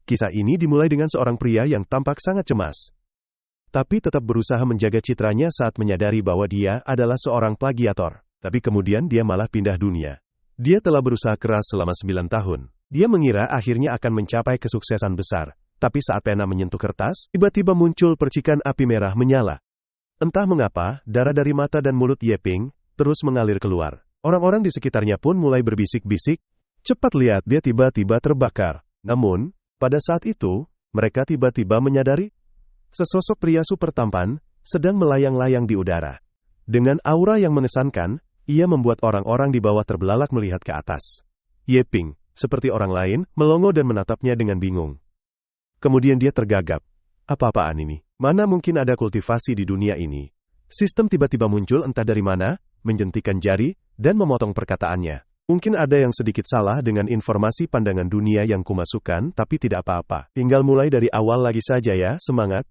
kisah ini dimulai dengan seorang pria yang tampak sangat cemas. Tapi tetap berusaha menjaga citranya saat menyadari bahwa dia adalah seorang plagiator. Tapi kemudian dia malah pindah dunia. Dia telah berusaha keras selama 9 tahun. Dia mengira akhirnya akan mencapai kesuksesan besar. Tapi saat pena menyentuh kertas, tiba-tiba muncul percikan api merah menyala. Entah mengapa, darah dari mata dan mulut Yeping terus mengalir keluar. Orang-orang di sekitarnya pun mulai berbisik-bisik, cepat lihat dia tiba-tiba terbakar. Namun, pada saat itu, mereka tiba-tiba menyadari sesosok pria super tampan sedang melayang-layang di udara. Dengan aura yang mengesankan, ia membuat orang-orang di bawah terbelalak melihat ke atas. Yeping, seperti orang lain, melongo dan menatapnya dengan bingung. Kemudian dia tergagap. Apa-apaan ini? Mana mungkin ada kultivasi di dunia ini? Sistem tiba-tiba muncul entah dari mana, menjentikan jari, dan memotong perkataannya. Mungkin ada yang sedikit salah dengan informasi pandangan dunia yang kumasukkan, tapi tidak apa-apa. Tinggal mulai dari awal lagi saja ya, semangat.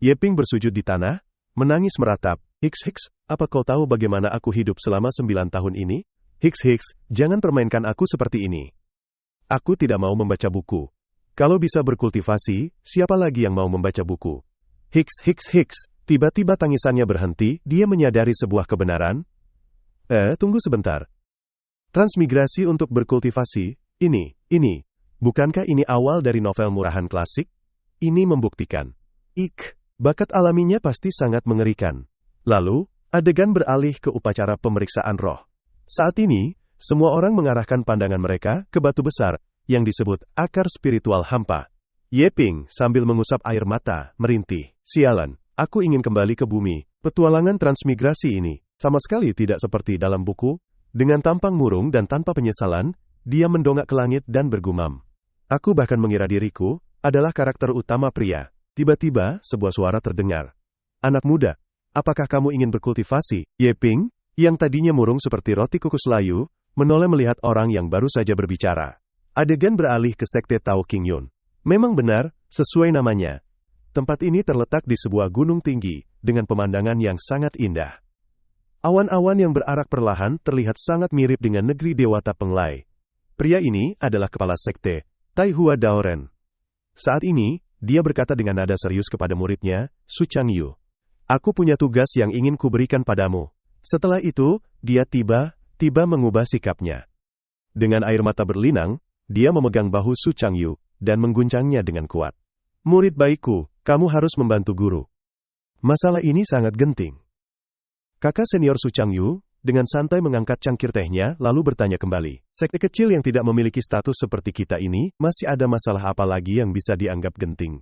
Yeping bersujud di tanah, menangis meratap. Hiks, apa kau tahu bagaimana aku hidup selama 9 tahun ini? Hiks, jangan permainkan aku seperti ini. Aku tidak mau membaca buku. Kalau bisa berkultivasi, siapa lagi yang mau membaca buku? Hiks. Tiba-tiba tangisannya berhenti, dia menyadari sebuah kebenaran. Tunggu sebentar. Transmigrasi untuk berkultivasi, ini. Bukankah ini awal dari novel murahan klasik? Ini membuktikan. Bakat alaminya pasti sangat mengerikan. Lalu, adegan beralih ke upacara pemeriksaan roh. Saat ini, semua orang mengarahkan pandangan mereka ke batu besar, yang disebut akar spiritual hampa. Yeping, sambil mengusap air mata, merintih. Sialan, aku ingin kembali ke bumi. Petualangan transmigrasi ini, sama sekali tidak seperti dalam buku. Dengan tampang murung dan tanpa penyesalan, dia mendongak ke langit dan bergumam. Aku bahkan mengira diriku adalah karakter utama pria. Tiba-tiba, sebuah suara terdengar. Anak muda, apakah kamu ingin berkultivasi? Yeping, yang tadinya murung seperti roti kukus layu, menoleh melihat orang yang baru saja berbicara. Adegan beralih ke sekte Tao King Yun. Memang benar, sesuai namanya. Tempat ini terletak di sebuah gunung tinggi, dengan pemandangan yang sangat indah. Awan-awan yang berarak perlahan terlihat sangat mirip dengan negeri Dewata Penglai. Pria ini adalah kepala sekte, Taihua Daoren. Saat ini, dia berkata dengan nada serius kepada muridnya, Su Changyu. Aku punya tugas yang ingin kuberikan padamu. Setelah itu, dia tiba-tiba mengubah sikapnya. Dengan air mata berlinang, dia memegang bahu Su Changyu, dan mengguncangnya dengan kuat. Murid baikku, kamu harus membantu guru. Masalah ini sangat genting. Kakak senior Su Changyu, dengan santai mengangkat cangkir tehnya, lalu bertanya kembali. Sekte kecil yang tidak memiliki status seperti kita ini, masih ada masalah apa lagi yang bisa dianggap genting?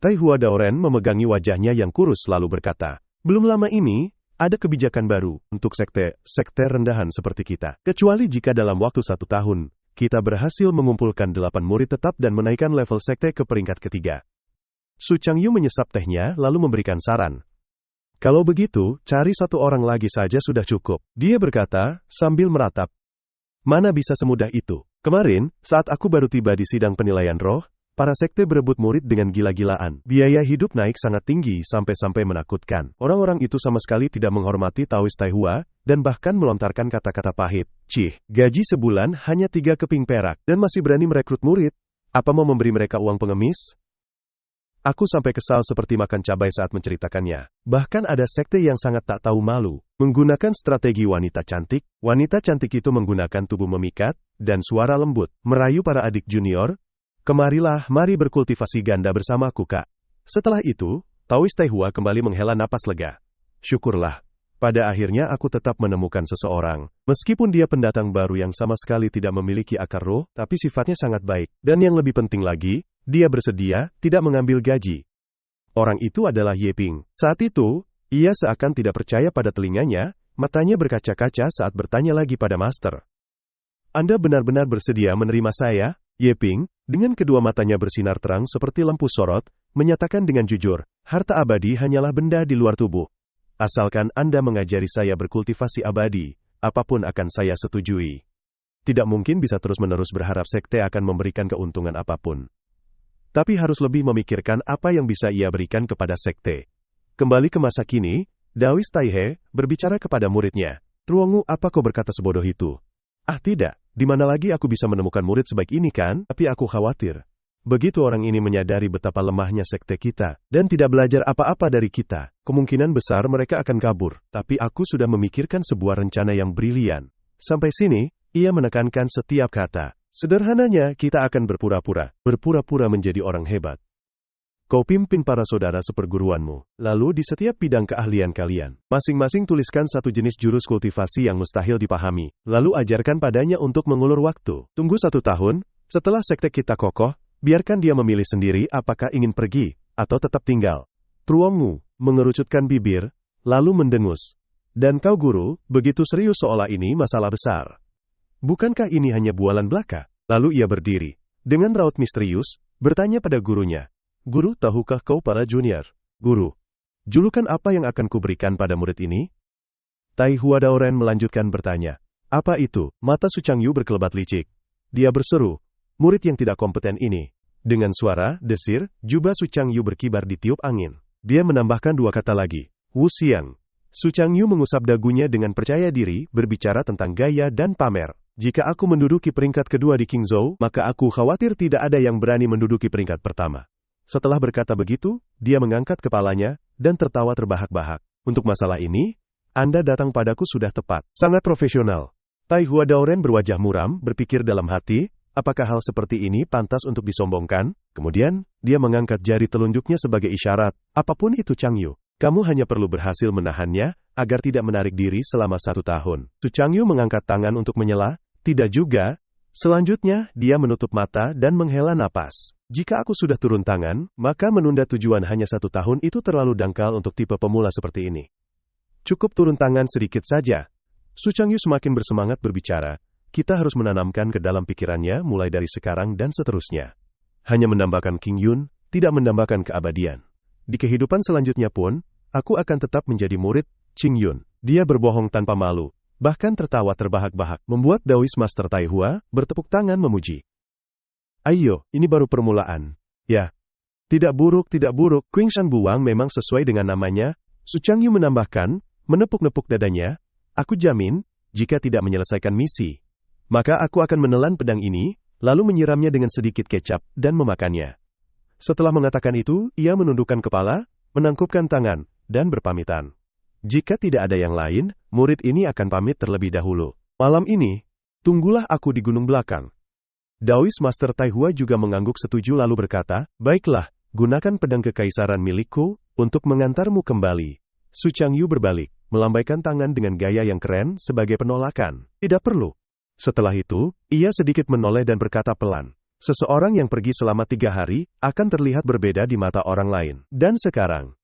Taihua Daoren memegangi wajahnya yang kurus lalu berkata, belum lama ini, ada kebijakan baru untuk sekte rendahan seperti kita. Kecuali jika dalam waktu 1 tahun, kita berhasil mengumpulkan 8 murid tetap dan menaikkan level sekte ke peringkat ketiga. Su Changyu menyesap tehnya lalu memberikan saran. Kalau begitu, cari 1 orang lagi saja sudah cukup. Dia berkata, sambil meratap. Mana bisa semudah itu? Kemarin, saat aku baru tiba di sidang penilaian roh, para sekte berebut murid dengan gila-gilaan. Biaya hidup naik sangat tinggi sampai-sampai menakutkan. Orang-orang itu sama sekali tidak menghormati Taoist Taihua, dan bahkan melontarkan kata-kata pahit. Gaji sebulan hanya 3 keping perak, dan masih berani merekrut murid. Apa mau memberi mereka uang pengemis? Aku sampai kesal seperti makan cabai saat menceritakannya. Bahkan ada sekte yang sangat tak tahu malu. Menggunakan strategi wanita cantik itu menggunakan tubuh memikat, dan suara lembut, merayu para adik junior. Kemarilah, mari berkultivasi ganda bersamaku kak. Setelah itu, Taoist Taihua kembali menghela napas lega. Syukurlah. Pada akhirnya aku tetap menemukan seseorang. Meskipun dia pendatang baru yang sama sekali tidak memiliki akar roh, tapi sifatnya sangat baik. Dan yang lebih penting lagi, dia bersedia tidak mengambil gaji. Orang itu adalah Yeping. Saat itu, ia seakan tidak percaya pada telinganya, matanya berkaca-kaca saat bertanya lagi pada master. Anda benar-benar bersedia menerima saya? Yeping, dengan kedua matanya bersinar terang seperti lampu sorot, menyatakan dengan jujur, harta abadi hanyalah benda di luar tubuh. Asalkan Anda mengajari saya berkultivasi abadi, apapun akan saya setujui. Tidak mungkin bisa terus-menerus berharap sekte akan memberikan keuntungan apapun. Tapi harus lebih memikirkan apa yang bisa ia berikan kepada sekte. Kembali ke masa kini, Taoist Taihe berbicara kepada muridnya. Ruongu, apa kau berkata sebodoh itu? Ah tidak, di mana lagi aku bisa menemukan murid sebaik ini kan? Tapi aku khawatir. Begitu orang ini menyadari betapa lemahnya sekte kita, dan tidak belajar apa-apa dari kita, kemungkinan besar mereka akan kabur. Tapi aku sudah memikirkan sebuah rencana yang brilian. Sampai sini, ia menekankan setiap kata. Sederhananya, kita akan berpura-pura menjadi orang hebat. Kau pimpin para saudara seperguruanmu, lalu di setiap bidang keahlian kalian, masing-masing tuliskan satu jenis jurus kultivasi yang mustahil dipahami, lalu ajarkan padanya untuk mengulur waktu. Tunggu 1 tahun, setelah sekte kita kokoh, biarkan dia memilih sendiri apakah ingin pergi, atau tetap tinggal. Truongmu mengerucutkan bibir, lalu mendengus. Dan kau guru, begitu serius seolah ini masalah besar. Bukankah ini hanya bualan belaka? Lalu ia berdiri. Dengan raut misterius, bertanya pada gurunya. Guru, tahukah kau para junior? Guru, julukan apa yang akan kuberikan pada murid ini? Tai Hua Daoren melanjutkan bertanya. Apa itu? Mata Su Changyu berkelebat licik. Dia berseru. Murid yang tidak kompeten ini. Dengan suara desir, jubah Su Changyu berkibar ditiup angin. Dia menambahkan 2 kata lagi. Wu Xiang. Su Changyu mengusap dagunya dengan percaya diri, berbicara tentang gaya dan pamer. Jika aku menduduki peringkat kedua di Qingzhou, maka aku khawatir tidak ada yang berani menduduki peringkat pertama. Setelah berkata begitu, dia mengangkat kepalanya, dan tertawa terbahak-bahak. Untuk masalah ini, Anda datang padaku sudah tepat. Sangat profesional. Tai Hua Daoren berwajah muram, berpikir dalam hati, apakah hal seperti ini pantas untuk disombongkan? Kemudian, dia mengangkat jari telunjuknya sebagai isyarat. Apapun itu Changyu, kamu hanya perlu berhasil menahannya, agar tidak menarik diri selama 1 tahun. Su Changyu mengangkat tangan untuk menyela. Tidak juga. Selanjutnya, dia menutup mata dan menghela napas. Jika aku sudah turun tangan, maka menunda tujuan hanya 1 tahun itu terlalu dangkal untuk tipe pemula seperti ini. Cukup turun tangan sedikit saja. Su Changyu semakin bersemangat berbicara. Kita harus menanamkan ke dalam pikirannya mulai dari sekarang dan seterusnya. Hanya menambahkan King Yun, tidak menambahkan keabadian. Di kehidupan selanjutnya pun, aku akan tetap menjadi murid Qing Yun. Dia berbohong tanpa malu, bahkan tertawa terbahak-bahak, membuat Daoist Master Tai Hua bertepuk tangan memuji. Ayo, ini baru permulaan. Ya, tidak buruk. Qingshan Buwang memang sesuai dengan namanya. Su Changyu menambahkan, menepuk-nepuk dadanya. Aku jamin, jika tidak menyelesaikan misi, maka aku akan menelan pedang ini, lalu menyiramnya dengan sedikit kecap, dan memakannya. Setelah mengatakan itu, ia menundukkan kepala, menangkupkan tangan, dan berpamitan. Jika tidak ada yang lain, murid ini akan pamit terlebih dahulu. Malam ini, tunggulah aku di gunung belakang. Daoist Master Tai Hua juga mengangguk setuju lalu berkata, baiklah, gunakan pedang kekaisaran milikku, untuk mengantarmu kembali. Su Changyu berbalik, melambaikan tangan dengan gaya yang keren sebagai penolakan. Tidak perlu. Setelah itu, ia sedikit menoleh dan berkata pelan. Seseorang yang pergi selama 3 hari, akan terlihat berbeda di mata orang lain. Dan sekarang,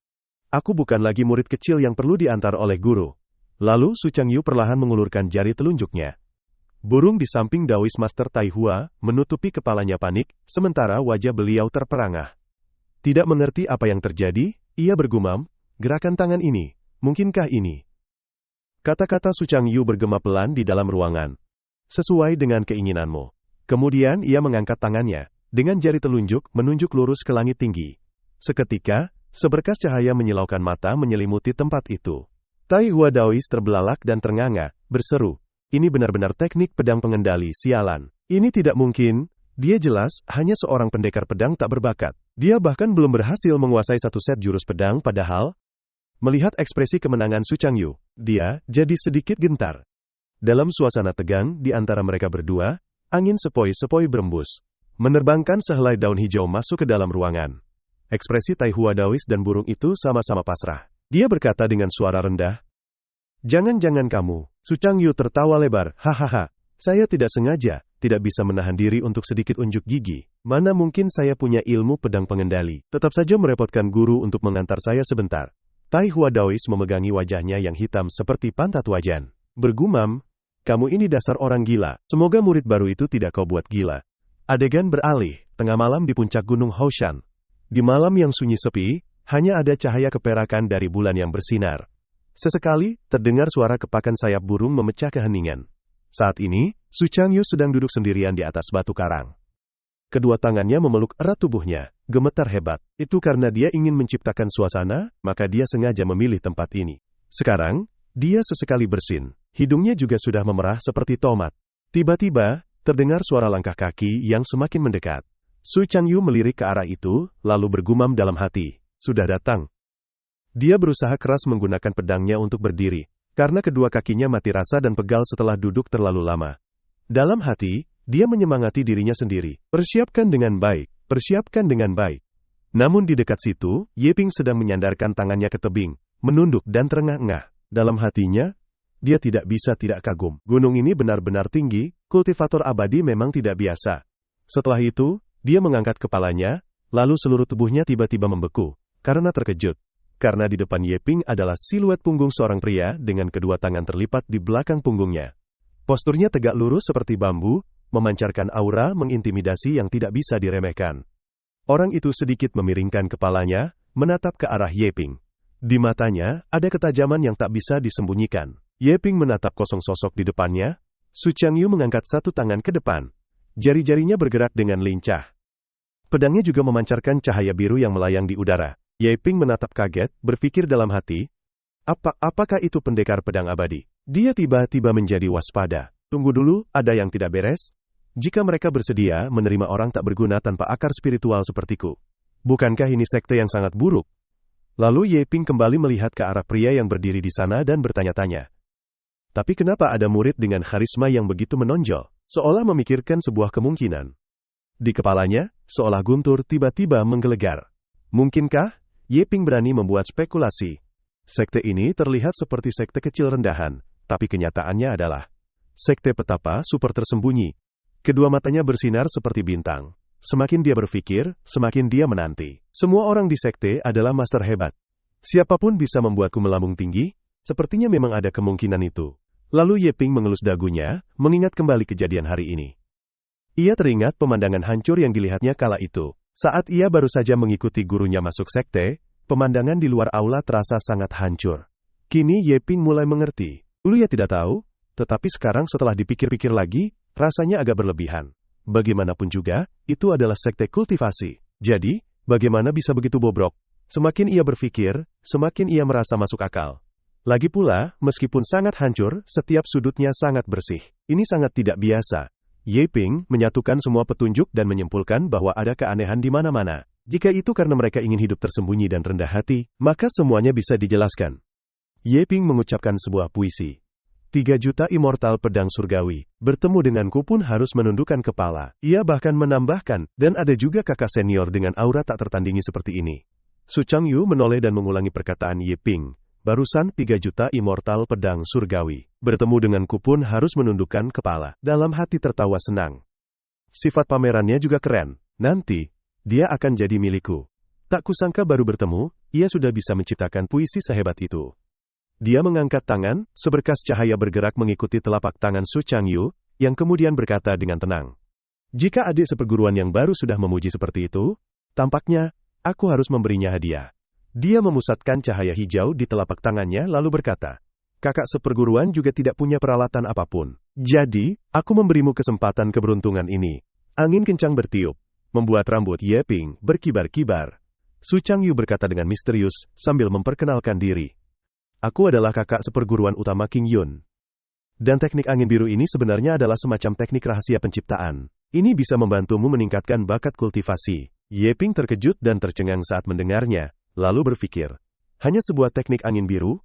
aku bukan lagi murid kecil yang perlu diantar oleh guru. Lalu Su Changyu perlahan mengulurkan jari telunjuknya. Burung di samping Daoist Master Tai Hua, menutupi kepalanya panik, sementara wajah beliau terperangah. Tidak mengerti apa yang terjadi, ia bergumam, gerakan tangan ini, mungkinkah ini? Kata-kata Su Changyu bergema pelan di dalam ruangan. Sesuai dengan keinginanmu. Kemudian ia mengangkat tangannya, dengan jari telunjuk menunjuk lurus ke langit tinggi. Seketika, seberkas cahaya menyilaukan mata menyelimuti tempat itu. Tai Hua Daoist terbelalak dan ternganga, berseru, ini benar-benar teknik pedang pengendali sialan. Ini tidak mungkin, dia jelas hanya seorang pendekar pedang tak berbakat. Dia bahkan belum berhasil menguasai 1 set jurus pedang padahal, melihat ekspresi kemenangan Su Changyu, dia jadi sedikit gentar. Dalam suasana tegang di antara mereka berdua, angin sepoi-sepoi berembus, menerbangkan sehelai daun hijau masuk ke dalam ruangan. Ekspresi Tai Hua Daoist dan burung itu sama-sama pasrah. Dia berkata dengan suara rendah, jangan-jangan kamu. Su Changyu tertawa lebar, hahaha, saya tidak sengaja, tidak bisa menahan diri untuk sedikit unjuk gigi. Mana mungkin saya punya ilmu pedang pengendali. Tetap saja merepotkan guru untuk mengantar saya sebentar. Tai Hua Daoist memegangi wajahnya yang hitam seperti pantat wajan. Bergumam, kamu ini dasar orang gila, semoga murid baru itu tidak kau buat gila. Adegan beralih, tengah malam di puncak gunung Haoshan. Di malam yang sunyi sepi, hanya ada cahaya keperakan dari bulan yang bersinar. Sesekali, terdengar suara kepakan sayap burung memecah keheningan. Saat ini, Su Changyu sedang duduk sendirian di atas batu karang. Kedua tangannya memeluk erat tubuhnya, gemetar hebat. Itu karena dia ingin menciptakan suasana, maka dia sengaja memilih tempat ini. Sekarang, dia sesekali bersin. Hidungnya juga sudah memerah seperti tomat. Tiba-tiba, terdengar suara langkah kaki yang semakin mendekat. Su Changyu melirik ke arah itu, lalu bergumam dalam hati. Sudah datang. Dia berusaha keras menggunakan pedangnya untuk berdiri, karena kedua kakinya mati rasa dan pegal setelah duduk terlalu lama. Dalam hati, dia menyemangati dirinya sendiri. Persiapkan dengan baik, persiapkan dengan baik. Namun di dekat situ, Ye Ping sedang menyandarkan tangannya ke tebing, menunduk dan terengah-engah. Dalam hatinya, dia tidak bisa tidak kagum. Gunung ini benar-benar tinggi, kultivator abadi memang tidak biasa. Setelah itu, dia mengangkat kepalanya, lalu seluruh tubuhnya tiba-tiba membeku, karena terkejut. Karena di depan Ye Ping adalah siluet punggung seorang pria dengan kedua tangan terlipat di belakang punggungnya. Posturnya tegak lurus seperti bambu, memancarkan aura mengintimidasi yang tidak bisa diremehkan. Orang itu sedikit memiringkan kepalanya, menatap ke arah Ye Ping. Di matanya, ada ketajaman yang tak bisa disembunyikan. Ye Ping menatap kosong sosok di depannya. Su Changyu mengangkat satu tangan ke depan. Jari-jarinya bergerak dengan lincah. Pedangnya juga memancarkan cahaya biru yang melayang di udara. Ye Ping menatap kaget, berpikir dalam hati, apakah itu pendekar pedang abadi? Dia tiba-tiba menjadi waspada. Tunggu dulu, ada yang tidak beres? Jika mereka bersedia menerima orang tak berguna tanpa akar spiritual sepertiku, bukankah ini sekte yang sangat buruk? Lalu Ye Ping kembali melihat ke arah pria yang berdiri di sana dan bertanya-tanya. Tapi kenapa ada murid dengan karisma yang begitu menonjol? Seolah memikirkan sebuah kemungkinan. Di kepalanya, seolah guntur tiba-tiba menggelegar. Mungkinkah Ye Ping berani membuat spekulasi? Sekte ini terlihat seperti sekte kecil rendahan, tapi kenyataannya adalah sekte petapa super tersembunyi. Kedua matanya bersinar seperti bintang. Semakin dia berpikir, semakin dia menanti. Semua orang di sekte adalah master hebat. Siapapun bisa membuatku melambung tinggi, sepertinya memang ada kemungkinan itu. Lalu Ye Ping mengelus dagunya, mengingat kembali kejadian hari ini. Ia teringat pemandangan hancur yang dilihatnya kala itu. Saat ia baru saja mengikuti gurunya masuk sekte, pemandangan di luar aula terasa sangat hancur. Kini Ye Ping mulai mengerti. Dulu ia tidak tahu, tetapi sekarang setelah dipikir-pikir lagi, rasanya agak berlebihan. Bagaimanapun juga, itu adalah sekte kultivasi. Jadi, bagaimana bisa begitu bobrok? Semakin ia berpikir, semakin ia merasa masuk akal. Lagi pula, meskipun sangat hancur, setiap sudutnya sangat bersih. Ini sangat tidak biasa. Ye Ping menyatukan semua petunjuk dan menyimpulkan bahwa ada keanehan di mana-mana. Jika itu karena mereka ingin hidup tersembunyi dan rendah hati, maka semuanya bisa dijelaskan. Ye Ping mengucapkan sebuah puisi. 3 juta immortal pedang surgawi, bertemu denganku pun harus menundukkan kepala. Ia bahkan menambahkan, dan ada juga kakak senior dengan aura tak tertandingi seperti ini. Su Changyu menoleh dan mengulangi perkataan Ye Ping. Barusan 3 juta immortal pedang surgawi. Bertemu denganku pun harus menundukkan kepala. Dalam hati tertawa senang. Sifat pamerannya juga keren. Nanti, dia akan jadi milikku. Tak kusangka baru bertemu, ia sudah bisa menciptakan puisi sehebat itu. Dia mengangkat tangan, seberkas cahaya bergerak mengikuti telapak tangan Su Changyu, yang kemudian berkata dengan tenang. Jika adik seperguruan yang baru sudah memuji seperti itu, tampaknya, aku harus memberinya hadiah. Dia memusatkan cahaya hijau di telapak tangannya lalu berkata, kakak seperguruan juga tidak punya peralatan apapun. Jadi, aku memberimu kesempatan keberuntungan ini. Angin kencang bertiup, membuat rambut Ye Ping berkibar-kibar. Su Changyu berkata dengan misterius, sambil memperkenalkan diri. Aku adalah kakak seperguruan utama King Yun. Dan teknik angin biru ini sebenarnya adalah semacam teknik rahasia penciptaan. Ini bisa membantumu meningkatkan bakat kultivasi. Ye Ping terkejut dan tercengang saat mendengarnya. Lalu berpikir, hanya sebuah teknik angin biru?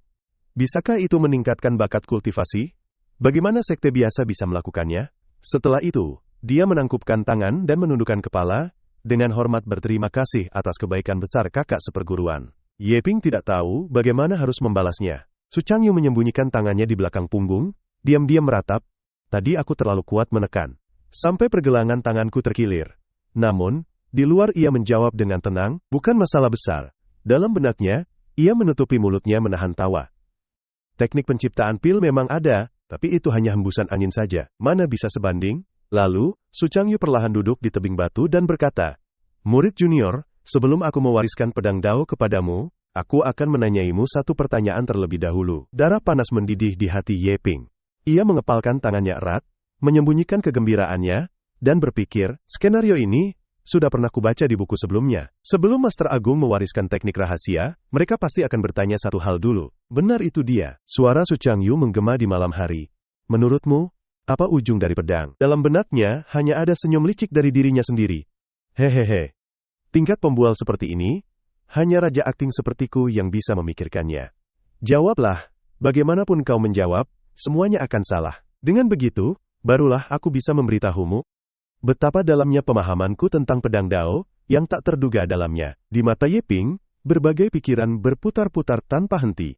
Bisakah itu meningkatkan bakat kultivasi? Bagaimana sekte biasa bisa melakukannya? Setelah itu, dia menangkupkan tangan dan menundukkan kepala, dengan hormat berterima kasih atas kebaikan besar kakak seperguruan. Ye Ping tidak tahu bagaimana harus membalasnya. Su Changyu menyembunyikan tangannya di belakang punggung, diam-diam meratap, tadi aku terlalu kuat menekan. Sampai pergelangan tanganku terkilir. Namun, di luar ia menjawab dengan tenang, bukan masalah besar. Dalam benaknya, ia menutupi mulutnya menahan tawa. Teknik penciptaan pil memang ada, tapi itu hanya hembusan angin saja. Mana bisa sebanding? Lalu, Su Changyu perlahan duduk di tebing batu dan berkata, murid junior, sebelum aku mewariskan pedang Dao kepadamu, aku akan menanyaimu satu pertanyaan terlebih dahulu. Darah panas mendidih di hati Ye Ping. Ia mengepalkan tangannya erat, menyembunyikan kegembiraannya, dan berpikir, skenario ini sudah pernah kubaca di buku sebelumnya. Sebelum Master Agung mewariskan teknik rahasia, mereka pasti akan bertanya satu hal dulu. Benar itu dia. Suara Su Changyu menggema di malam hari. Menurutmu, apa ujung dari pedang? Dalam benaknya, hanya ada senyum licik dari dirinya sendiri. Hehehe. Tingkat pembual seperti ini, hanya raja akting sepertiku yang bisa memikirkannya. Jawablah, bagaimanapun kau menjawab, semuanya akan salah. Dengan begitu, barulah aku bisa memberitahumu betapa dalamnya pemahamanku tentang pedang Dao, yang tak terduga dalamnya. Di mata Ye Ping, berbagai pikiran berputar-putar tanpa henti.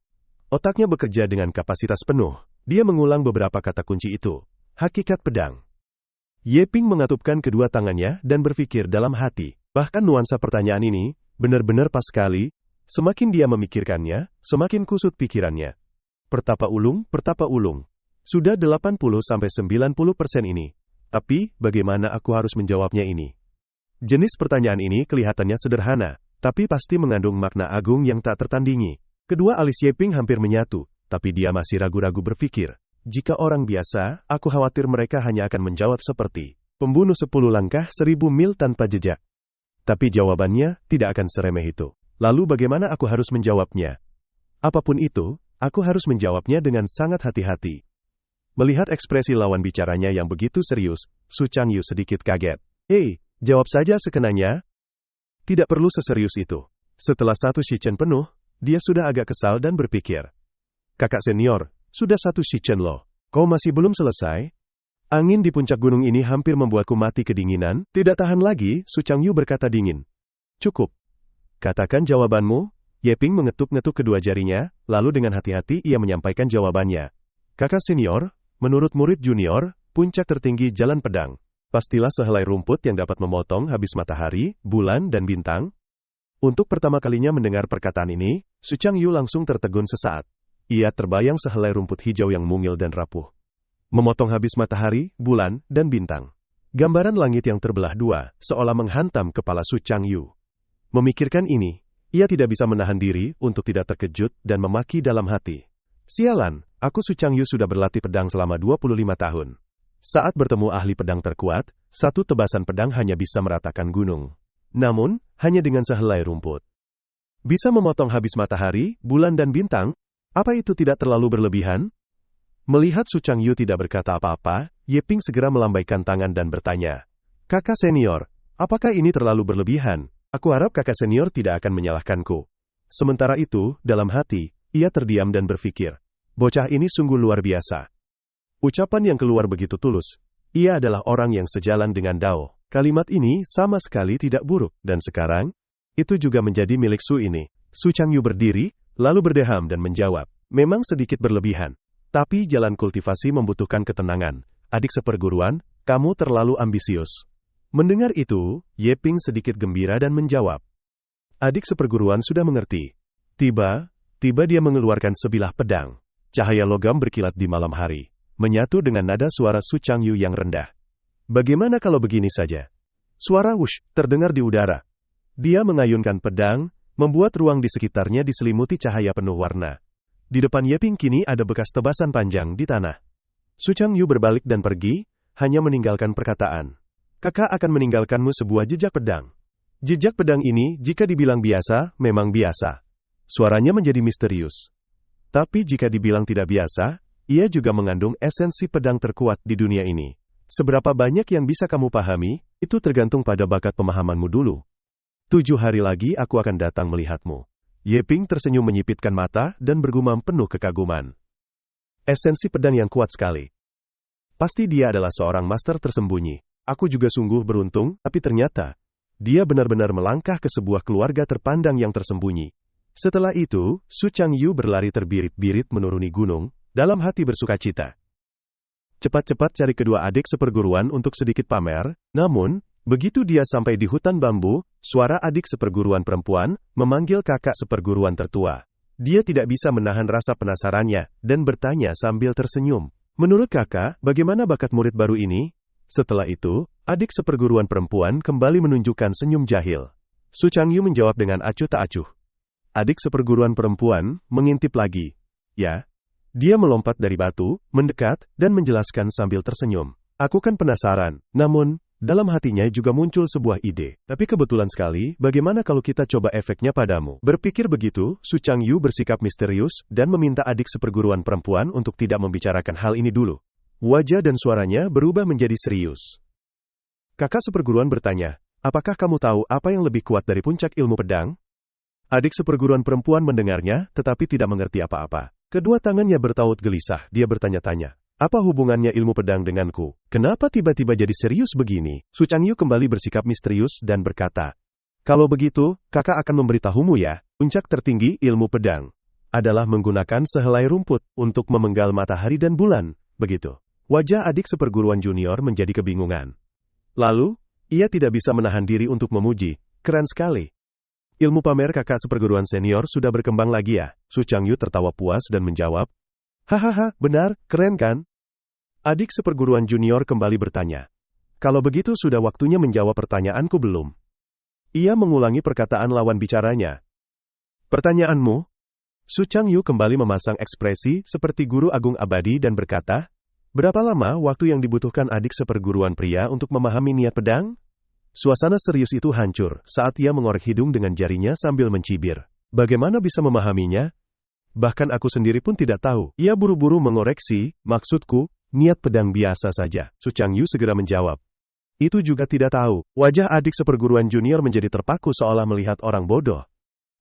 Otaknya bekerja dengan kapasitas penuh. Dia mengulang beberapa kata kunci itu. Hakikat pedang. Ye Ping mengatupkan kedua tangannya dan berpikir dalam hati. Bahkan nuansa pertanyaan ini, benar-benar pas sekali. Semakin dia memikirkannya, semakin kusut pikirannya. Pertapa ulung. Sudah 80-90% ini. Tapi, bagaimana aku harus menjawabnya ini? Jenis pertanyaan ini kelihatannya sederhana, tapi pasti mengandung makna agung yang tak tertandingi. Kedua alis Ye Ping hampir menyatu, tapi dia masih ragu-ragu berpikir. Jika orang biasa, aku khawatir mereka hanya akan menjawab seperti pembunuh 10 langkah 1000 mil tanpa jejak. Tapi jawabannya tidak akan seremeh itu. Lalu bagaimana aku harus menjawabnya? Apapun itu, aku harus menjawabnya dengan sangat hati-hati. Melihat ekspresi lawan bicaranya yang begitu serius, Su Changyu sedikit kaget. Jawab saja sekenanya. Tidak perlu seserius itu. Setelah satu shichen penuh, dia sudah agak kesal dan berpikir. Kakak senior, sudah satu shichen loh. Kau masih belum selesai? Angin di puncak gunung ini hampir membuatku mati kedinginan. Tidak tahan lagi, Su Changyu berkata dingin. Cukup. Katakan jawabanmu. Ye Ping mengetuk-ngetuk kedua jarinya, lalu dengan hati-hati ia menyampaikan jawabannya. Kakak senior, menurut murid junior, puncak tertinggi jalan pedang. Pastilah sehelai rumput yang dapat memotong habis matahari, bulan, dan bintang. Untuk pertama kalinya mendengar perkataan ini, Su Changyu langsung tertegun sesaat. Ia terbayang sehelai rumput hijau yang mungil dan rapuh. Memotong habis matahari, bulan, dan bintang. Gambaran langit yang terbelah dua, seolah menghantam kepala Su Changyu. Memikirkan ini, ia tidak bisa menahan diri untuk tidak terkejut dan memaki dalam hati. Sialan, aku Su Changyu sudah berlatih pedang selama 25 tahun. Saat bertemu ahli pedang terkuat, satu tebasan pedang hanya bisa meratakan gunung. Namun, hanya dengan sehelai rumput. Bisa memotong habis matahari, bulan dan bintang, apa itu tidak terlalu berlebihan? Melihat Su Changyu tidak berkata apa-apa, Ye Ping segera melambaikan tangan dan bertanya. Kakak senior, apakah ini terlalu berlebihan? Aku harap kakak senior tidak akan menyalahkanku. Sementara itu, dalam hati, ia terdiam dan berpikir. Bocah ini sungguh luar biasa. Ucapan yang keluar begitu tulus. Ia adalah orang yang sejalan dengan Dao. Kalimat ini sama sekali tidak buruk. Dan sekarang, itu juga menjadi milik Su ini. Su Changyu berdiri, lalu berdeham dan menjawab. Memang sedikit berlebihan. Tapi jalan kultivasi membutuhkan ketenangan. Adik seperguruan, kamu terlalu ambisius. Mendengar itu, Ye Ping sedikit gembira dan menjawab. Adik seperguruan sudah mengerti. Tiba dia mengeluarkan sebilah pedang. Cahaya logam berkilat di malam hari. Menyatu dengan nada suara Su Changyu yang rendah. Bagaimana kalau begini saja? Suara wush terdengar di udara. Dia mengayunkan pedang, membuat ruang di sekitarnya diselimuti cahaya penuh warna. Di depan Ye Ping kini ada bekas tebasan panjang di tanah. Su Changyu berbalik dan pergi, hanya meninggalkan perkataan. Kakak akan meninggalkanmu sebuah jejak pedang. Jejak pedang ini, jika dibilang biasa, memang biasa. Suaranya menjadi misterius. Tapi jika dibilang tidak biasa, ia juga mengandung esensi pedang terkuat di dunia ini. Seberapa banyak yang bisa kamu pahami, itu tergantung pada bakat pemahamanmu dulu. 7 hari lagi aku akan datang melihatmu. Ye Ping tersenyum menyipitkan mata dan bergumam penuh kekaguman. Esensi pedang yang kuat sekali. Pasti dia adalah seorang master tersembunyi. Aku juga sungguh beruntung, tapi ternyata, dia benar-benar melangkah ke sebuah keluarga terpandang yang tersembunyi. Setelah itu, Su Changyu berlari terbirit-birit menuruni gunung, dalam hati bersukacita. Cepat-cepat cari kedua adik seperguruan untuk sedikit pamer, namun, begitu dia sampai di hutan bambu, suara adik seperguruan perempuan memanggil kakak seperguruan tertua. Dia tidak bisa menahan rasa penasarannya dan bertanya sambil tersenyum. Menurut kakak, bagaimana bakat murid baru ini? Setelah itu, adik seperguruan perempuan kembali menunjukkan senyum jahil. Su Changyu menjawab dengan acuh tak acuh. Adik seperguruan perempuan mengintip lagi. Ya. Dia melompat dari batu, mendekat, dan menjelaskan sambil tersenyum. Aku kan penasaran, namun, dalam hatinya juga muncul sebuah ide. Tapi kebetulan sekali, bagaimana kalau kita coba efeknya padamu? Berpikir begitu, Su Changyu bersikap misterius, dan meminta adik seperguruan perempuan untuk tidak membicarakan hal ini dulu. Wajah dan suaranya berubah menjadi serius. Kakak seperguruan bertanya, apakah kamu tahu apa yang lebih kuat dari puncak ilmu pedang? Adik seperguruan perempuan mendengarnya, tetapi tidak mengerti apa-apa. Kedua tangannya bertaut gelisah, dia bertanya-tanya. Apa hubungannya ilmu pedang denganku? Kenapa tiba-tiba jadi serius begini? Su Changyu kembali bersikap misterius dan berkata, kalau begitu, kakak akan memberitahumu ya. Puncak tertinggi ilmu pedang adalah menggunakan sehelai rumput untuk memenggal matahari dan bulan, begitu. Wajah adik seperguruan junior menjadi kebingungan. Lalu, ia tidak bisa menahan diri untuk memuji, keren sekali. Ilmu pamer kakak seperguruan senior sudah berkembang lagi ya? Su Changyu tertawa puas dan menjawab, hahaha, benar, keren kan? Adik seperguruan junior kembali bertanya, kalau begitu sudah waktunya menjawab pertanyaanku belum? Ia mengulangi perkataan lawan bicaranya. Pertanyaanmu? Su Changyu kembali memasang ekspresi seperti guru agung abadi dan berkata, berapa lama waktu yang dibutuhkan adik seperguruan pria untuk memahami niat pedang? Suasana serius itu hancur saat ia mengorek hidung dengan jarinya sambil mencibir. Bagaimana bisa memahaminya? Bahkan aku sendiri pun tidak tahu. Ia buru-buru mengoreksi, maksudku, niat pedang biasa saja. Su Changyu segera menjawab. Itu juga tidak tahu. Wajah adik seperguruan junior menjadi terpaku seolah melihat orang bodoh.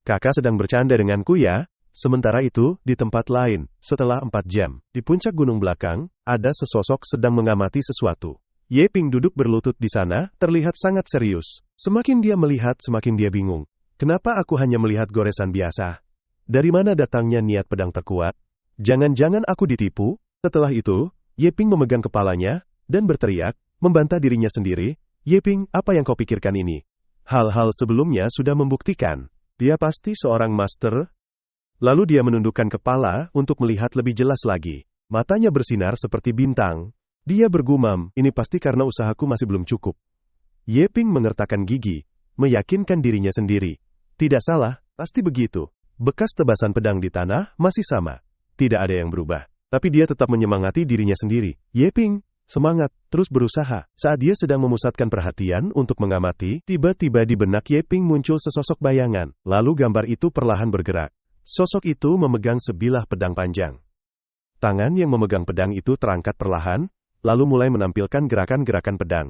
Kakak sedang bercanda denganku ya? Sementara itu, di tempat lain, setelah 4 jam, di puncak gunung belakang, ada sesosok sedang mengamati sesuatu. Ye Ping duduk berlutut di sana, terlihat sangat serius. Semakin dia melihat, semakin dia bingung. Kenapa aku hanya melihat goresan biasa? Dari mana datangnya niat pedang terkuat? Jangan-jangan aku ditipu? Setelah itu, Ye Ping memegang kepalanya, dan berteriak, membantah dirinya sendiri, Ye Ping, apa yang kau pikirkan ini? Hal-hal sebelumnya sudah membuktikan. Dia pasti seorang master. Lalu dia menundukkan kepala untuk melihat lebih jelas lagi. Matanya bersinar seperti bintang. Dia bergumam, ini pasti karena usahaku masih belum cukup. Ye Ping mengertakkan gigi, meyakinkan dirinya sendiri. Tidak salah, pasti begitu. Bekas tebasan pedang di tanah masih sama. Tidak ada yang berubah. Tapi dia tetap menyemangati dirinya sendiri. Ye Ping, semangat, terus berusaha. Saat dia sedang memusatkan perhatian untuk mengamati, tiba-tiba di benak Ye Ping muncul sesosok bayangan. Lalu gambar itu perlahan bergerak. Sosok itu memegang sebilah pedang panjang. Tangan yang memegang pedang itu terangkat perlahan, lalu mulai menampilkan gerakan-gerakan pedang.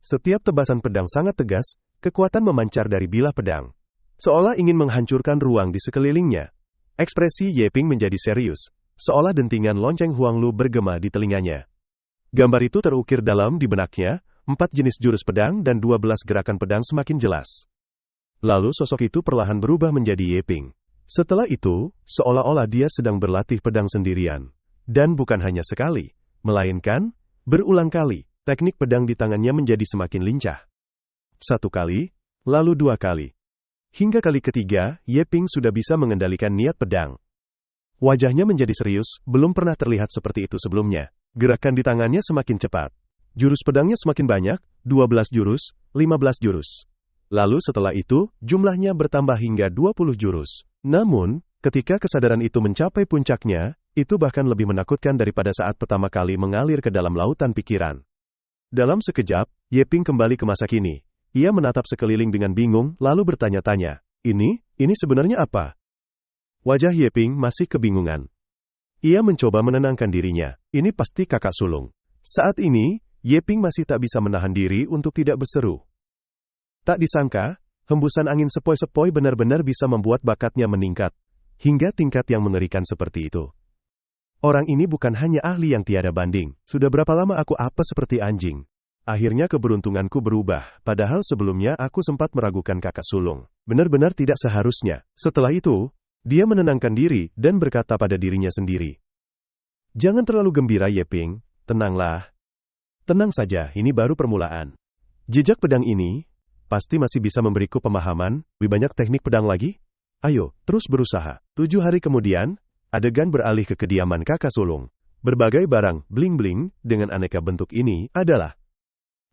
Setiap tebasan pedang sangat tegas, kekuatan memancar dari bilah pedang. Seolah ingin menghancurkan ruang di sekelilingnya. Ekspresi Ye Ping menjadi serius, seolah dentingan lonceng Huanglu bergema di telinganya. Gambar itu terukir dalam di benaknya, 4 jenis jurus pedang dan 12 gerakan pedang semakin jelas. Lalu sosok itu perlahan berubah menjadi Ye Ping. Setelah itu, seolah-olah dia sedang berlatih pedang sendirian. Dan bukan hanya sekali, melainkan berulang kali, teknik pedang di tangannya menjadi semakin lincah. 1 kali, lalu 2 kali. Hingga kali ketiga, Ye Ping sudah bisa mengendalikan niat pedang. Wajahnya menjadi serius, belum pernah terlihat seperti itu sebelumnya. Gerakan di tangannya semakin cepat. Jurus pedangnya semakin banyak, 12 jurus, 15 jurus. Lalu setelah itu, jumlahnya bertambah hingga 20 jurus. Namun, ketika kesadaran itu mencapai puncaknya, itu bahkan lebih menakutkan daripada saat pertama kali mengalir ke dalam lautan pikiran. Dalam sekejap, Ye Ping kembali ke masa kini. Ia menatap sekeliling dengan bingung, lalu bertanya-tanya, ini sebenarnya apa? Wajah Ye Ping masih kebingungan. Ia mencoba menenangkan dirinya, ini pasti kakak sulung. Saat ini, Ye Ping masih tak bisa menahan diri untuk tidak berseru. Tak disangka, hembusan angin sepoi-sepoi benar-benar bisa membuat bakatnya meningkat, hingga tingkat yang mengerikan seperti itu. Orang ini bukan hanya ahli yang tiada banding. Sudah berapa lama aku apa seperti anjing? Akhirnya keberuntunganku berubah, padahal sebelumnya aku sempat meragukan kakak sulung. Benar-benar tidak seharusnya. Setelah itu, dia menenangkan diri dan berkata pada dirinya sendiri. Jangan terlalu gembira Ye Ping, tenanglah. Tenang saja, ini baru permulaan. Jejak pedang ini, pasti masih bisa memberiku pemahaman, lebih banyak teknik pedang lagi? Ayo, terus berusaha. 7 hari kemudian, adegan beralih ke kediaman kakak sulung. Berbagai barang, bling-bling, dengan aneka bentuk ini, adalah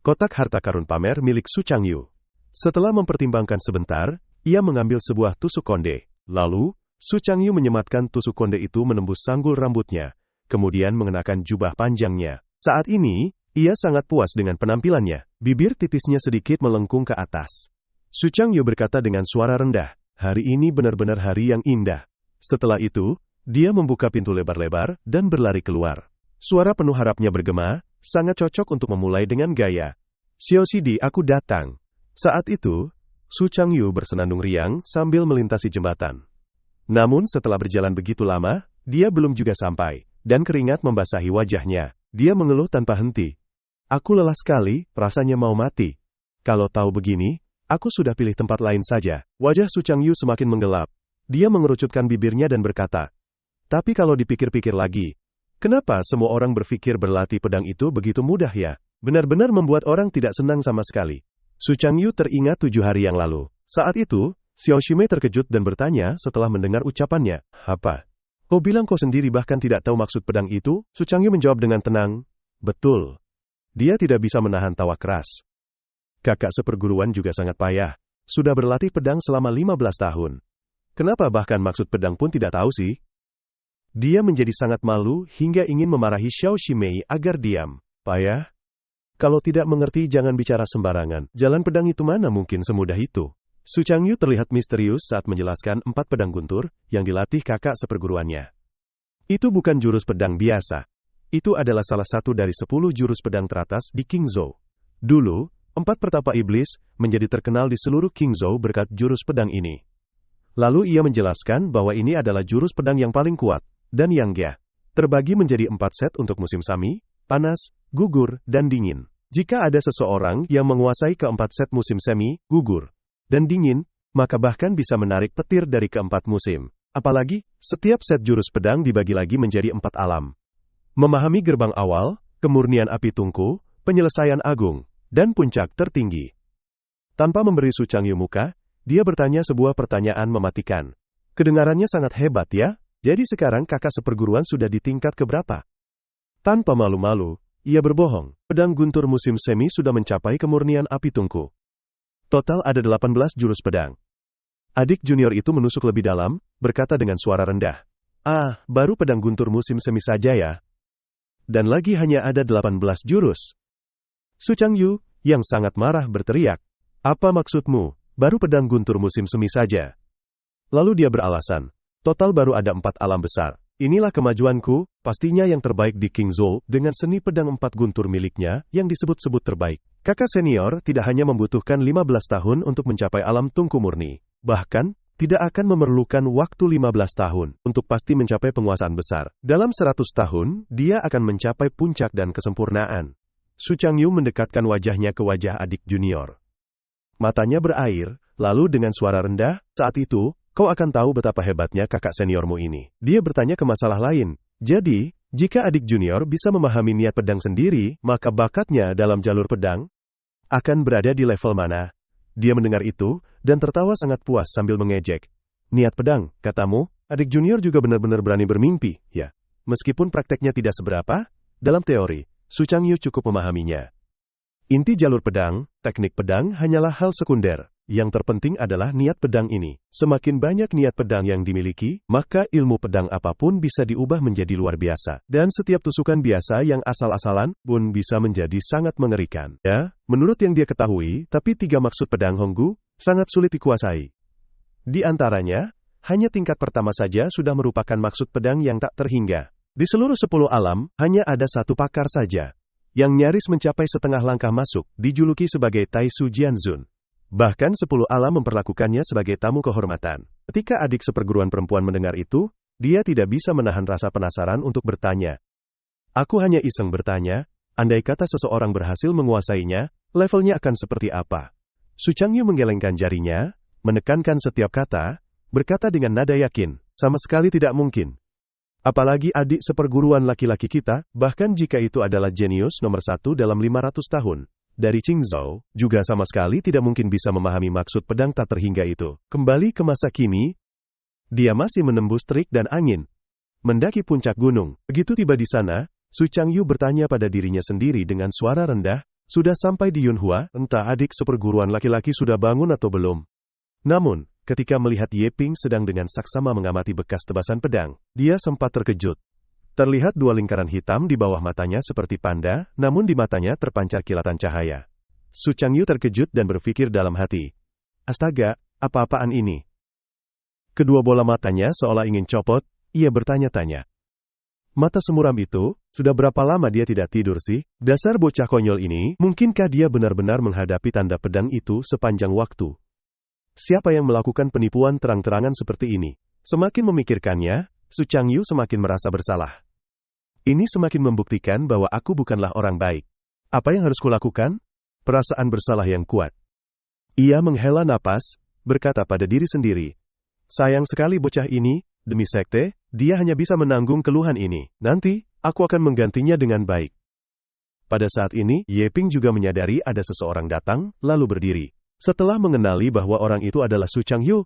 kotak harta karun pamer milik Su Changyu. Setelah mempertimbangkan sebentar, ia mengambil sebuah tusuk konde. Lalu, Su Changyu menyematkan tusuk konde itu menembus sanggul rambutnya, kemudian mengenakan jubah panjangnya. Saat ini, ia sangat puas dengan penampilannya. Bibir tipisnya sedikit melengkung ke atas. Su Changyu berkata dengan suara rendah, hari ini benar-benar hari yang indah. Setelah itu, dia membuka pintu lebar-lebar dan berlari keluar. Suara penuh harapnya bergema, sangat cocok untuk memulai dengan gaya. Xiao Xidi, aku datang. Saat itu, Su Changyu bersenandung riang sambil melintasi jembatan. Namun setelah berjalan begitu lama, dia belum juga sampai, dan keringat membasahi wajahnya. Dia mengeluh tanpa henti. Aku lelah sekali, rasanya mau mati. Kalau tahu begini, aku sudah pilih tempat lain saja. Wajah Su Changyu semakin menggelap. Dia mengerucutkan bibirnya dan berkata, tapi kalau dipikir-pikir lagi, kenapa semua orang berpikir berlatih pedang itu begitu mudah ya? Benar-benar membuat orang tidak senang sama sekali. Su Changyu teringat 7 hari yang lalu. Saat itu, Xiao Shimei terkejut dan bertanya setelah mendengar ucapannya. Apa? Kau bilang kau sendiri bahkan tidak tahu maksud pedang itu? Su Changyu menjawab dengan tenang. Betul. Dia tidak bisa menahan tawa keras. Kakak seperguruan juga sangat payah. Sudah berlatih pedang selama 15 tahun. Kenapa bahkan maksud pedang pun tidak tahu sih? Dia menjadi sangat malu hingga ingin memarahi Xiao Shimei agar diam. Payah? Kalau tidak mengerti jangan bicara sembarangan. Jalan pedang itu mana mungkin semudah itu? Su Changyu terlihat misterius saat menjelaskan 4 pedang guntur yang dilatih kakak seperguruannya. Itu bukan jurus pedang biasa. Itu adalah salah satu dari 10 jurus pedang teratas di Qingzhou. Dulu, 4 pertapa iblis menjadi terkenal di seluruh Qingzhou berkat jurus pedang ini. Lalu ia menjelaskan bahwa ini adalah jurus pedang yang paling kuat, dan yang terbagi menjadi 4 set untuk musim semi, panas, gugur, dan dingin. Jika ada seseorang yang menguasai keempat set musim semi, gugur, dan dingin, maka bahkan bisa menarik petir dari keempat musim. Apalagi, setiap set jurus pedang dibagi lagi menjadi 4 alam. Memahami gerbang awal, kemurnian api tungku, penyelesaian agung, dan puncak tertinggi. Tanpa memberi Su Changyu muka, dia bertanya sebuah pertanyaan mematikan. Kedengarannya sangat hebat ya? Jadi sekarang kakak seperguruan sudah di tingkat keberapa? Tanpa malu-malu, ia berbohong. Pedang guntur musim semi sudah mencapai kemurnian api tungku. Total ada 18 jurus pedang. Adik junior itu menusuk lebih dalam, berkata dengan suara rendah. Ah, baru pedang guntur musim semi saja ya. Dan lagi hanya ada 18 jurus. Su Changyu, yang sangat marah berteriak. Apa maksudmu, baru pedang guntur musim semi saja? Lalu dia beralasan. Total baru ada 4 alam besar. Inilah kemajuanku, pastinya yang terbaik di Qingzhou dengan seni pedang 4 guntur miliknya yang disebut-sebut terbaik. Kakak senior tidak hanya membutuhkan 15 tahun untuk mencapai alam tungku murni. Bahkan, tidak akan memerlukan waktu 15 tahun untuk pasti mencapai penguasaan besar. Dalam 100 tahun, dia akan mencapai puncak dan kesempurnaan. Su Changyu mendekatkan wajahnya ke wajah adik junior. Matanya berair, lalu dengan suara rendah, saat itu, kau akan tahu betapa hebatnya kakak seniormu ini. Dia bertanya ke masalah lain. Jadi, jika adik junior bisa memahami niat pedang sendiri, maka bakatnya dalam jalur pedang akan berada di level mana? Dia mendengar itu, dan tertawa sangat puas sambil mengejek. Niat pedang, katamu? Adik junior juga benar-benar berani bermimpi, ya. Meskipun prakteknya tidak seberapa, dalam teori, Su Changyu cukup memahaminya. Inti jalur pedang, teknik pedang hanyalah hal sekunder. Yang terpenting adalah niat pedang ini. Semakin banyak niat pedang yang dimiliki, maka ilmu pedang apapun bisa diubah menjadi luar biasa. Dan setiap tusukan biasa yang asal-asalan pun bisa menjadi sangat mengerikan. Ya, menurut yang dia ketahui, tapi 3 maksud pedang Honggu sangat sulit dikuasai. Di antaranya, hanya tingkat pertama saja sudah merupakan maksud pedang yang tak terhingga. Di seluruh 10 alam, hanya ada 1 pakar saja yang nyaris mencapai setengah langkah masuk, dijuluki sebagai Taisu Jianzun. Bahkan 10 alam memperlakukannya sebagai tamu kehormatan. Ketika adik seperguruan perempuan mendengar itu, dia tidak bisa menahan rasa penasaran untuk bertanya. Aku hanya iseng bertanya, andai kata seseorang berhasil menguasainya, levelnya akan seperti apa? Su Changyu menggelengkan jarinya, menekankan setiap kata, berkata dengan nada yakin, sama sekali tidak mungkin. Apalagi adik seperguruan laki-laki kita, bahkan jika itu adalah jenius nomor 1 dalam 500 tahun. Dari Qingzhou, juga sama sekali tidak mungkin bisa memahami maksud pedang tak terhingga itu. Kembali ke masa kini, dia masih menembus terik dan angin. Mendaki puncak gunung. Begitu tiba di sana, Su Changyu bertanya pada dirinya sendiri dengan suara rendah, sudah sampai di Yunhua, entah adik seperguruan laki-laki sudah bangun atau belum. Namun, ketika melihat Ye Ping sedang dengan saksama mengamati bekas tebasan pedang, dia sempat terkejut. Terlihat 2 lingkaran hitam di bawah matanya seperti panda, namun di matanya terpancar kilatan cahaya. Su Changyu terkejut dan berpikir dalam hati. Astaga, apa-apaan ini? Kedua bola matanya seolah ingin copot, ia bertanya-tanya. Mata semuram itu, Sudah berapa lama dia tidak tidur sih? Dasar bocah konyol ini, mungkinkah dia benar-benar menghadapi tanda pedang itu sepanjang waktu? Siapa yang melakukan penipuan terang-terangan seperti ini? Semakin memikirkannya, Su Changyu semakin merasa bersalah. Ini semakin membuktikan bahwa aku bukanlah orang baik. Apa yang harus kulakukan? Perasaan bersalah yang kuat. Ia menghela napas, berkata pada diri sendiri, sayang sekali bocah ini, demi sekte, dia hanya bisa menanggung keluhan ini. Nanti, aku akan menggantinya dengan baik. Pada saat ini, Ye Ping juga menyadari ada seseorang datang, lalu berdiri. Setelah mengenali bahwa orang itu adalah Su Changyu,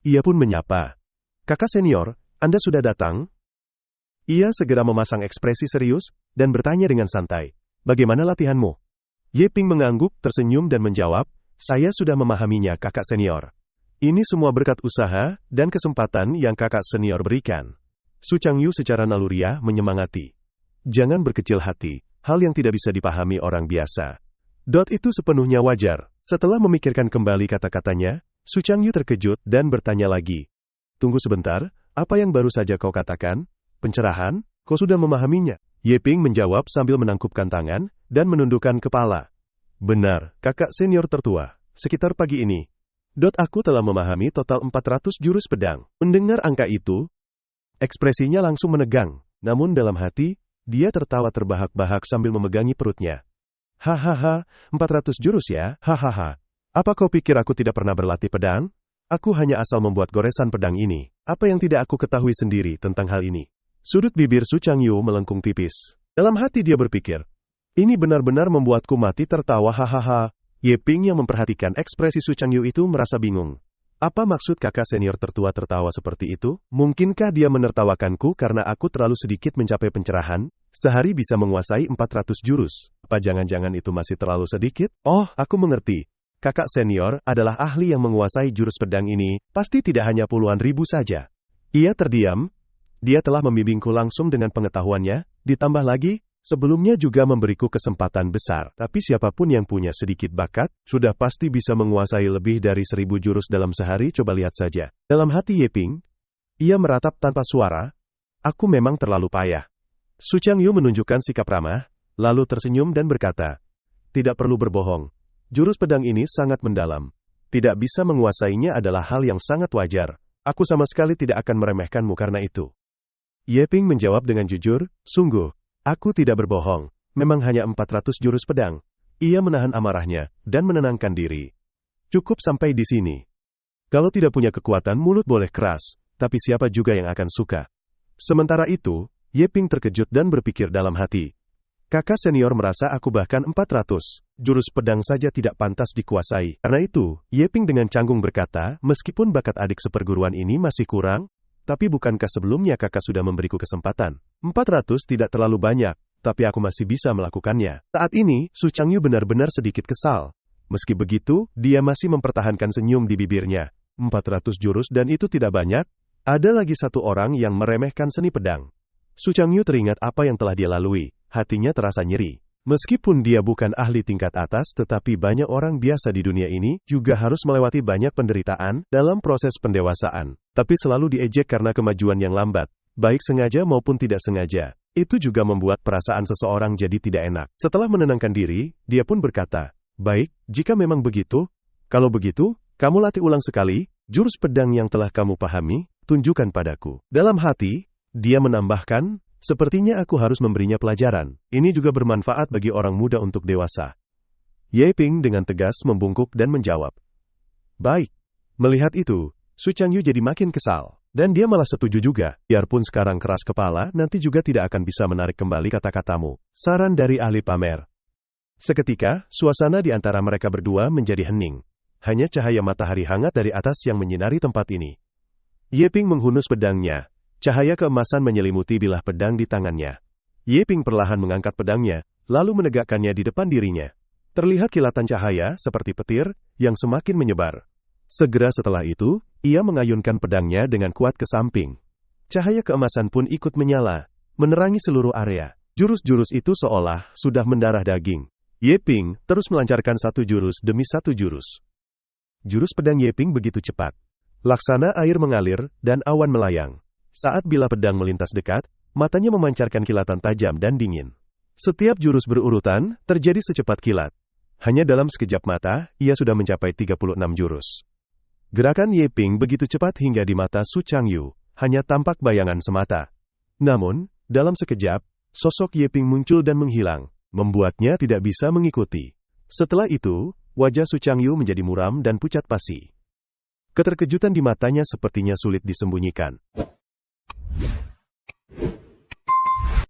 ia pun menyapa. Kakak senior, Anda sudah datang? Ia segera memasang ekspresi serius, dan bertanya dengan santai. Bagaimana latihanmu? Ye Ping mengangguk, tersenyum dan menjawab, saya sudah memahaminya kakak senior. Ini semua berkat usaha, dan kesempatan yang kakak senior berikan. Su Changyu secara naluriah menyemangati. Jangan berkecil hati, hal yang tidak bisa dipahami orang biasa. Itu sepenuhnya wajar. Setelah memikirkan kembali kata-katanya, Su Changyu terkejut dan bertanya lagi. Tunggu sebentar, apa yang baru saja kau katakan? Pencerahan? Kau sudah memahaminya? Ye Ping menjawab sambil menangkupkan tangan, dan menundukkan kepala. Benar, kakak senior tertua. Sekitar pagi ini. Aku telah memahami total 400 jurus pedang. Mendengar angka itu, ekspresinya langsung menegang. Namun dalam hati, dia tertawa terbahak-bahak sambil memegangi perutnya. Hahaha, 400 jurus ya, hahaha. Apa kau pikir aku tidak pernah berlatih pedang? Aku hanya asal membuat goresan pedang ini. Apa yang tidak aku ketahui sendiri tentang hal ini? Sudut bibir Su Changyu melengkung tipis. Dalam hati dia berpikir, ini benar-benar membuatku mati tertawa hahaha. Ye Ping yang memperhatikan ekspresi Su Changyu itu merasa bingung. Apa maksud kakak senior tertua tertawa seperti itu? Mungkinkah dia menertawakanku karena aku terlalu sedikit mencapai pencerahan? Sehari bisa menguasai 400 jurus. Apa jangan-jangan itu masih terlalu sedikit? Oh, aku mengerti. Kakak senior adalah ahli yang menguasai jurus pedang ini, pasti tidak hanya puluhan ribu saja. Ia terdiam. Dia telah membimbingku langsung dengan pengetahuannya, ditambah lagi, sebelumnya juga memberiku kesempatan besar. Tapi siapapun yang punya sedikit bakat, sudah pasti bisa menguasai lebih dari 1000 jurus dalam sehari, coba lihat saja. Dalam hati Ye Ping, ia meratap tanpa suara, aku memang terlalu payah. Su Changyu menunjukkan sikap ramah, lalu tersenyum dan berkata, tidak perlu berbohong. Jurus pedang ini sangat mendalam. Tidak bisa menguasainya adalah hal yang sangat wajar. Aku sama sekali tidak akan meremehkanmu karena itu. Ye Ping menjawab dengan jujur, sungguh, aku tidak berbohong. Memang hanya 400 jurus pedang. Ia menahan amarahnya, dan menenangkan diri. Cukup sampai di sini. Kalau tidak punya kekuatan mulut boleh keras, tapi siapa juga yang akan suka. Sementara itu, Ye Ping terkejut dan berpikir dalam hati. Kakak senior merasa aku bahkan 400 jurus pedang saja tidak pantas dikuasai. Karena itu, Ye Ping dengan canggung berkata, meskipun bakat adik seperguruan ini masih kurang, tapi bukankah sebelumnya kakak sudah memberiku kesempatan? 400 tidak terlalu banyak, tapi aku masih bisa melakukannya. Saat ini, Su Changyu benar-benar sedikit kesal. Meski begitu, dia masih mempertahankan senyum di bibirnya. 400 jurus dan itu tidak banyak. Ada lagi satu orang yang meremehkan seni pedang. Su Changyu teringat apa yang telah dia lalui. Hatinya terasa nyeri. Meskipun dia bukan ahli tingkat atas, tetapi banyak orang biasa di dunia ini juga harus melewati banyak penderitaan dalam proses pendewasaan. Tapi selalu diejek karena kemajuan yang lambat, baik sengaja maupun tidak sengaja. Itu juga membuat perasaan seseorang jadi tidak enak. Setelah menenangkan diri, dia pun berkata, baik, jika memang begitu, kalau begitu, kamu latih ulang sekali, jurus pedang yang telah kamu pahami, tunjukkan padaku. Dalam hati, dia menambahkan, sepertinya aku harus memberinya pelajaran. Ini juga bermanfaat bagi orang muda untuk dewasa. Ye Ping dengan tegas membungkuk dan menjawab. Baik. Melihat itu, Su Changyu jadi makin kesal. Dan dia malah setuju juga. Biarpun sekarang keras kepala, nanti juga tidak akan bisa menarik kembali kata-katamu. Saran dari ahli pamer. Seketika, suasana di antara mereka berdua menjadi hening. Hanya cahaya matahari hangat dari atas yang menyinari tempat ini. Ye Ping menghunus pedangnya. Cahaya keemasan menyelimuti bilah pedang di tangannya. Ye Ping perlahan mengangkat pedangnya, lalu menegakkannya di depan dirinya. Terlihat kilatan cahaya seperti petir yang semakin menyebar. Segera setelah itu, ia mengayunkan pedangnya dengan kuat ke samping. Cahaya keemasan pun ikut menyala, menerangi seluruh area. Jurus-jurus itu seolah sudah mendarah daging. Ye Ping terus melancarkan satu jurus demi satu jurus. Jurus pedang Ye Ping begitu cepat. Laksana air mengalir dan awan melayang. Saat bilah pedang melintas dekat, matanya memancarkan kilatan tajam dan dingin. Setiap jurus berurutan, terjadi secepat kilat. Hanya dalam sekejap mata, ia sudah mencapai 36 jurus. Gerakan Ye Ping begitu cepat hingga di mata Su Changyu, hanya tampak bayangan semata. Namun, dalam sekejap, sosok Ye Ping muncul dan menghilang, membuatnya tidak bisa mengikuti. Setelah itu, wajah Su Changyu menjadi muram dan pucat pasi. Keterkejutan di matanya sepertinya sulit disembunyikan.